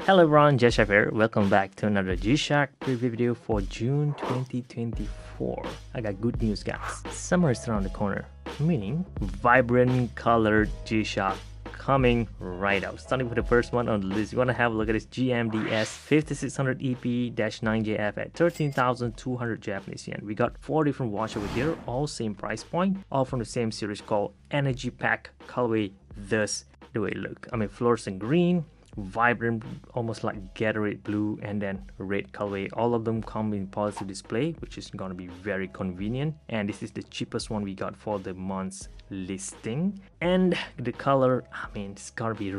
Hello everyone, gshock here. Welcome back to another gshock preview video for June 2024. I got good news guys. Summer is around the corner, meaning vibrant colored gshock coming right out. Starting with the first one on the list, you want to have a look at this GMDS 5600 EP-9JF at 13,200 Japanese yen. We got 4 different watches over here, all same price point, all from the same series called Energy Pack colorway. Thus the way it look. I mean, fluorescent green, vibrant, almost like Gatorade blue, and then red colorway. All of them come in positive display, which is going to be very convenient. And this is the cheapest one we got for the month's listing. And the color, I mean, it's gonna be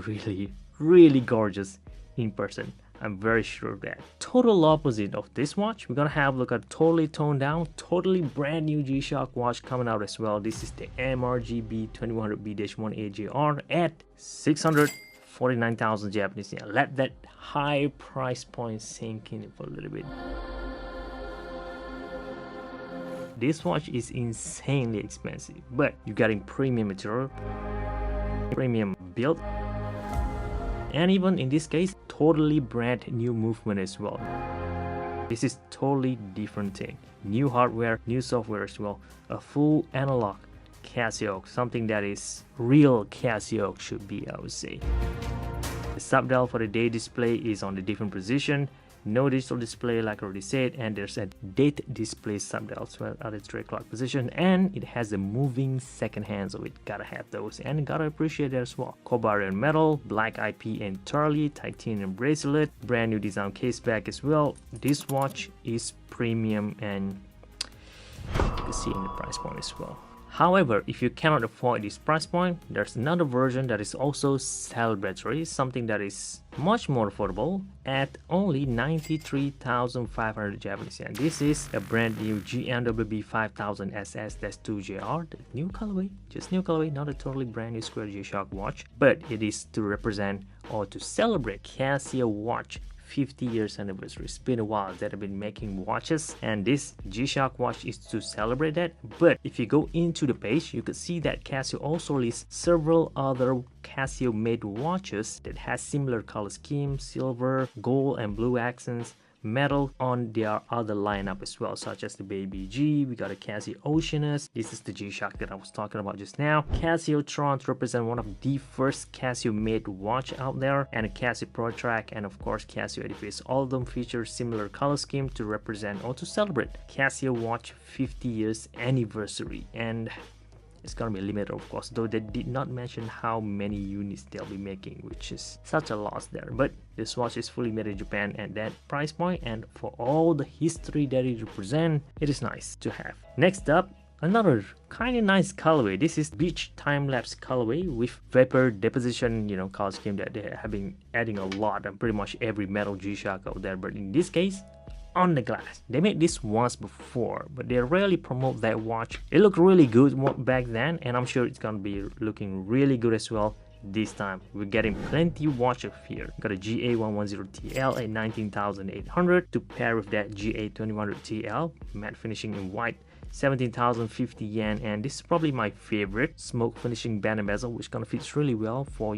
really gorgeous in person. I'm very sure of that. Total opposite of this watch, we're gonna have a look at totally toned down, totally brand new G-Shock watch coming out as well. This is the MRGB 2100B-1AJR at 649,000 Japanese yen. Let that high price point sink in for a little bit. This watch is insanely expensive, but you're getting premium material, premium build, and even in this case, totally brand new movement as well. This is totally different thing. New hardware, new software as well. A full analog Casio, something that is real Casio should be, I would say. The sub-dial for the day display is on the different position. No digital display like I already said, and there's a date display sub-dial as well at its 3 o'clock position, and it has a moving second hand, so it gotta have those and gotta appreciate that as well. Cobalt metal, black IP entirely, titanium bracelet, brand new design case back as well. This watch is premium and you can see in the price point as well. However, if you cannot afford this price point, there's another version that is also celebratory, something that is much more affordable at only 93,500 Japanese yen. This is a brand new GMWB 5000 SS-2JR, the new colorway, just new colorway, not a totally brand new square G-Shock watch, but it is to represent or to celebrate Casio watch 50 years anniversary. It's been a while that I've been making watches, and this G-Shock watch is to celebrate that. But if you go into the page, you could see that Casio also lists several other Casio made watches that has similar color scheme, silver, gold and blue accents, metal on their other lineup as well, such as the Baby G. We got a Casio Oceanus. This is the G-Shock that I was talking about just now. Casio Tron to represent one of the first Casio made watch out there, and a Casio Pro Track, and of course Casio Edifice. All of them feature similar color scheme to represent or to celebrate Casio watch 50 years anniversary. And it's gonna be limited, of course, though they did not mention how many units they'll be making, which is such a loss there. But this watch is fully made in Japan at that price point, and for all the history that it represents, it is nice to have. Next up, another kind of nice colorway. This is beach time-lapse colorway with vapor deposition, color scheme that they have been adding a lot on pretty much every metal G-Shock out there. But in this case, on the glass. They made this once before, but they rarely promote that watch. It looked really good back then, and I'm sure it's gonna be looking really good as well this time. We're getting plenty watches here. Got a GA110TL at 19,800 to pair with that GA2100TL matte finishing in white, 17,050 yen, and this is probably my favorite smoke finishing band and bezel, which kind of fits really well for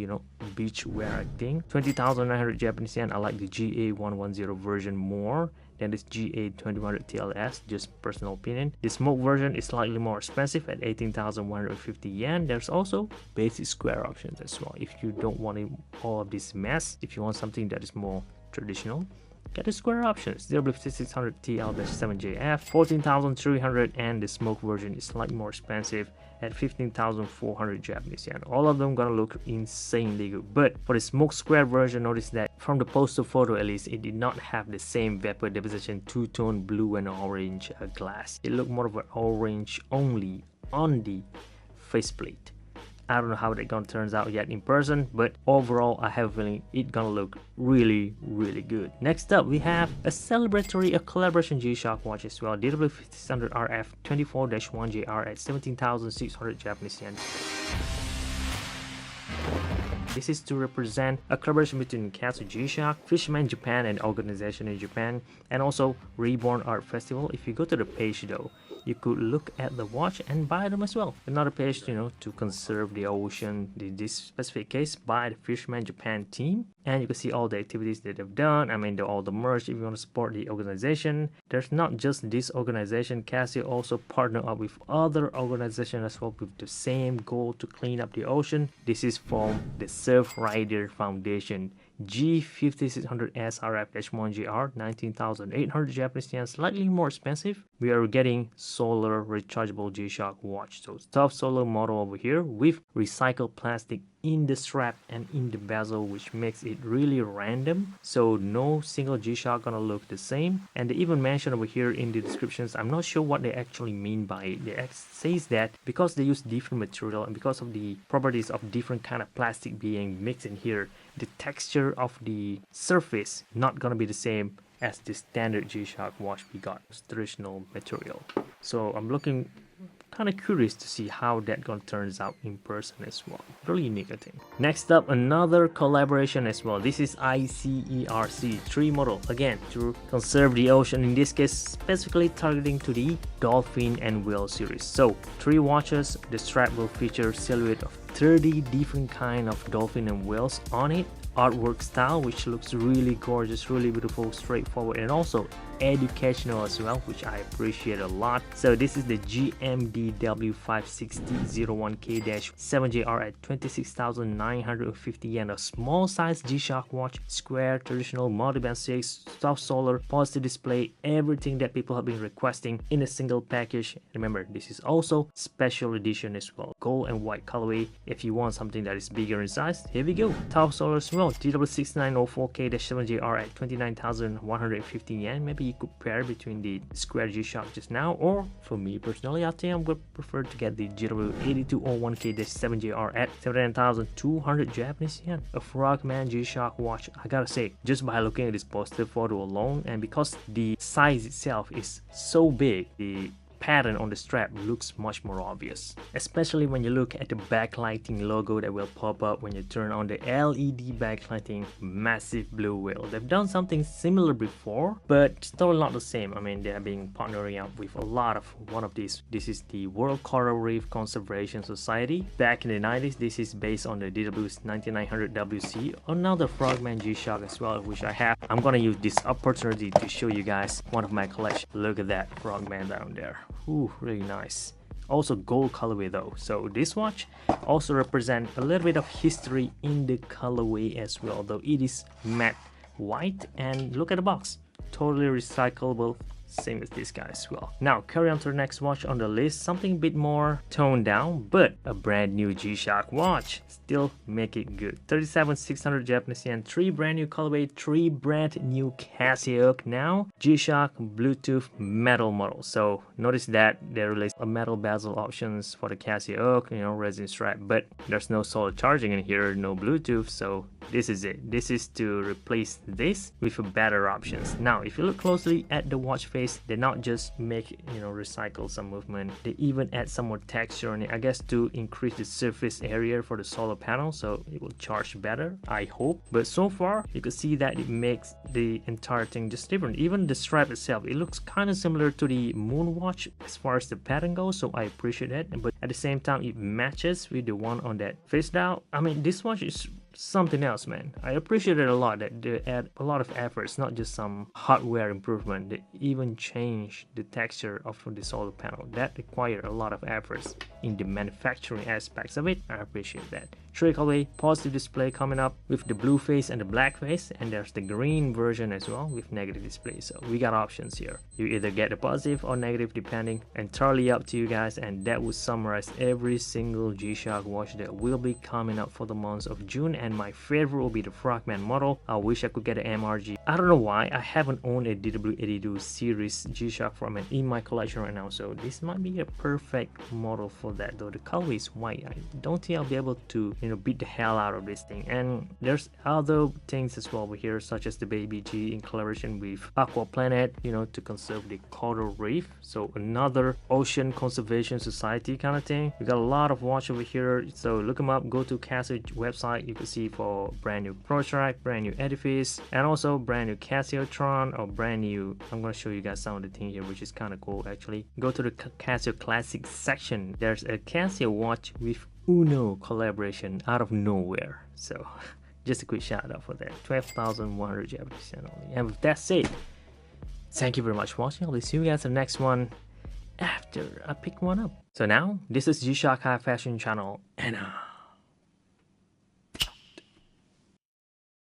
beach wear, I think. 20,900 Japanese yen. I like the GA110 version more than this GA2100 TLS, just personal opinion. The smoke version is slightly more expensive at 18,150 yen. There's also basic square options as well if you don't want all of this mess. If you want something that is more traditional, get the square options. ZW5600 TL-7JF, 14,300, and the smoke version is slightly more expensive at 15,400 Japanese yen. All of them gonna look insanely good. But for the smoke square version, notice that from the poster photo at least, it did not have the same vapor deposition two-tone blue and orange glass. It looked more of an orange only on the faceplate. I don't know how that gonna turns out yet in person, but overall I have a feeling it's gonna look really good. Next up, we have a celebratory, a collaboration G-Shock watch as well. DW5600 RF 24-1JR at 17,600 Japanese yen. This is to represent a collaboration between Casio G-Shock, Fisherman Japan, and organization in Japan, and also Reborn Art Festival. If you go to the page though, you could look at the watch and buy them as well. Another page, to conserve the ocean. In this specific case, by the Fisherman Japan team. and you can see all the activities that they've done. I mean, all the merch. If you want to support the organization, there's not just this organization. Casio also partner up with other organizations as well with the same goal to clean up the ocean. This is from the Surfrider Foundation. G5600 SRF-1GR, 19,800 Japanese yen, slightly more expensive. We are getting solar rechargeable G-Shock watch. So tough solar model over here with recycled plastic in the strap and in the bezel, which makes it really random, so no single G-Shock gonna look the same. And they even mention over here in the descriptions, I'm not sure what they actually mean by it. They says that because they use different material and because of the properties of different kind of plastic being mixed in here, the texture of the surface not gonna be the same as the standard G-Shock watch we got. It's traditional material. So I'm looking kind of curious to see how that gonna turns out in person as well. Really unique, I think. Next up, another collaboration as well. This is Icerc 3 model, again to conserve the ocean, in this case specifically targeting to the dolphin and whale series. So 3 watches. The strap will feature silhouette of 30 different kind of dolphin and whales on it. Artwork style which looks really gorgeous, really beautiful, straightforward, and also educational as well, which I appreciate a lot. So this is the GMDW56001K-7JR at 26,950 yen, a small size G-Shock watch, square, traditional, multi-band 6, soft solar, positive display, everything that people have been requesting in a single package. Remember, this is also special edition as well, gold and white colorway. If you want something that is bigger in size, here we go. Top solar as well, GW6904K-7JR at 29,150 yen. Maybe you could pair between the square G-Shock just now, or for me personally, I think I'm going to prefer to get the GW8201K-7JR at 79,200 Japanese yen. A Frogman G-Shock watch. I gotta say, just by looking at this poster photo alone, and because the size itself is so big, the pattern on the strap looks much more obvious, especially when you look at the backlighting logo that will pop up when you turn on the LED backlighting. Massive blue whale. They've done something similar before, but still not the same. I mean, they have been partnering up with a lot of one of these. This is the World Coral Reef Conservation Society. Back in the 90s, this is based on the DW's 9900 WC. Another Frogman G-Shock as well, which I have. I'm gonna use this opportunity to show you guys one of my collection. Look at that Frogman down there. Ooh, really nice. Also gold colorway though. So this watch also represents a little bit of history in the colorway as well, though it is matte white. And look at the box, totally recyclable, same as this guy as well. Now carry on to the next watch on the list, something a bit more toned down, but a brand new G-Shock watch. Still make it good. 37,600 Japanese yen, 3 brand new colorway, 3 brand new Casio now. G-Shock Bluetooth metal model. So notice that they released a metal bezel options for the Casio, you know, resin strap, but there's no solar charging in here, no Bluetooth. So this is it. This is to replace this with better options. Now if you look closely at the watch face, they not just make, you know, recycle some movement, they even add some more texture on it, I guess to increase the surface area for the solar panel, so it will charge better, I hope. But so far you can see that it makes the entire thing just different. Even the strap itself, it looks kind of similar to the Moon watch as far as the pattern goes, so I appreciate it. But at the same time it matches with the one on that face dial. I mean, this watch is something else, man. I appreciate it a lot that they add a lot of efforts, not just some hardware improvement. They even change the texture of the solar panel. That require a lot of efforts in the manufacturing aspects of it. I appreciate that. Three colorway, positive display coming up with the blue face and the black face, and there's the green version as well with negative display. So we got options here. You either get the positive or negative depending, entirely up to you guys. And that would summarize every single G-Shock watch that will be coming up for the month of June. And my favorite will be the Frogman model. I wish I could get an MRG. I don't know why I haven't owned a DW82 series G-Shock Frogman in my collection right now, so this might be a perfect model for that. Though the color is white, I don't think I'll be able to, you know, beat the hell out of this thing. And there's other things as well over here, such as the Baby G in collaboration with Aqua Planet, you know, to conserve the coral reef. So another ocean conservation society kind of thing. We got a lot of watch over here, so look them up. Go to Casio website, you can see for brand new Protract, brand new Edifice, and also brand new Casiotron, or brand new, I'm going to show you guys some of the thing here, which is kind of cool actually. Go to the Casio Classic section. There's a Casio watch with Uno collaboration out of nowhere. So Just a quick shout out for that. 12,100 Japanese yen only. And with that said, thank you very much for watching. I'll see you guys in the next one after I pick one up. So now, this is gshock High Fashion channel, and